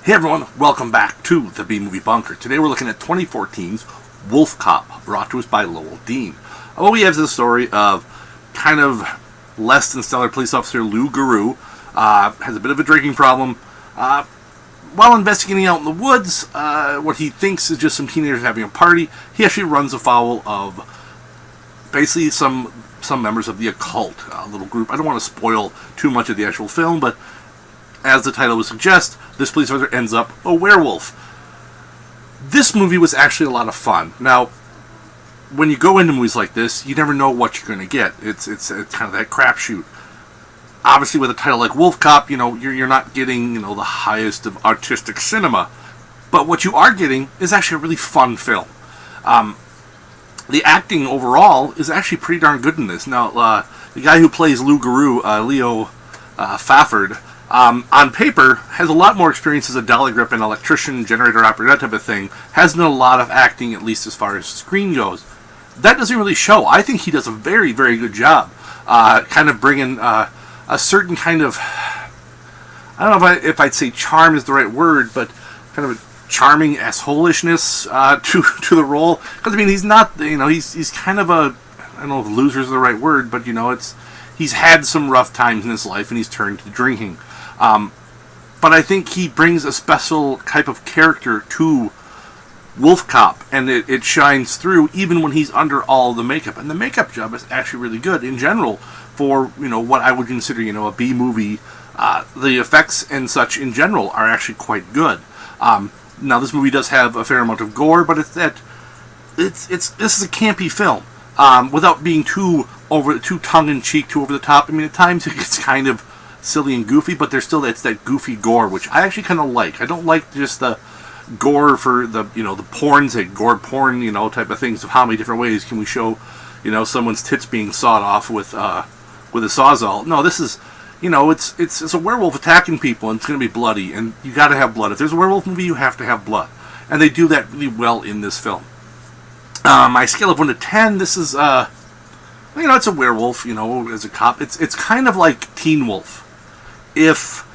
Hey everyone, welcome back to the B-Movie Bunker. Today we're looking at 2014's Wolf Cop, brought to us by Lowell Dean. What we have is the story of kind of less than stellar police officer Lou Guru. Has a bit of a drinking problem. While investigating out in the woods, what he thinks is just some teenagers having a party, he actually runs afoul of basically some members of the occult, little group. I don't want to spoil too much of the actual film, but as the title would suggest, this police officer ends up a werewolf. This movie was actually a lot of fun. Now, when you go into movies like this, you never know what you're going to get. It's kind of that crapshoot. Obviously, with a title like Wolf Cop, you're not getting the highest of artistic cinema, but what you are getting is actually a really fun film. The acting overall is actually pretty darn good in this. Now, the guy who plays Lou Guru, Leo Fafford, on paper, has a lot more experience as a dolly grip and electrician, generator operator, that type of thing. Has done a lot of acting, at least as far as screen goes. That doesn't really show. I think he does a very, very good job. Kind of bringing a certain kind of, I don't know if I'd say charm is the right word, but kind of a charming assholishness to the role. Because, I mean, he's not, he's kind of a, I don't know if loser is the right word, but, he's had some rough times in his life and he's turned to drinking. But I think he brings a special type of character to Wolf Cop, and it shines through even when he's under all the makeup. And the makeup job is actually really good in general for, what I would consider, a B movie. The effects and such in general are actually quite good. Now this movie does have a fair amount of gore, but this is a campy film, without being too tongue-in-cheek, too over the top. I mean, at times it gets kind of silly and goofy, but there's still that goofy gore, which I actually kind of like. I don't like just the gore for the the porns, like gore porn, type of things of how many different ways can we show, someone's tits being sawed off with a sawzall. No, this is, it's a werewolf attacking people, and it's going to be bloody, and you got to have blood. If there's a werewolf movie, you have to have blood, and they do that really well in this film. My scale of 1 to 10, this is it's a werewolf, as a cop. It's kind of like Teen Wolf. If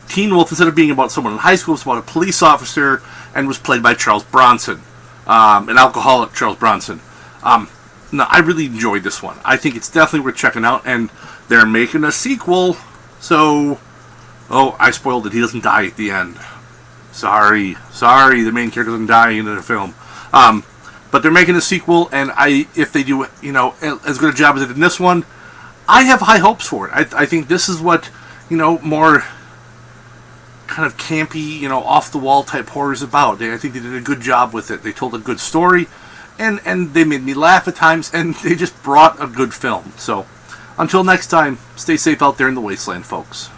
Teen Wolf, instead of being about someone in high school, was about a police officer and was played by Charles Bronson, an alcoholic Charles Bronson. No, I really enjoyed this one. I think it's definitely worth checking out, and they're making a sequel, so... Oh, I spoiled it. He doesn't die at the end. Sorry, the main character doesn't die in the film. But they're making a sequel, and if they do, as good a job as they did in this one, I have high hopes for it. I think this is what, more kind of campy, off-the-wall type horror is about. I think they did a good job with it. They told a good story, and they made me laugh at times, and they just brought a good film. So, until next time, stay safe out there in the wasteland, folks.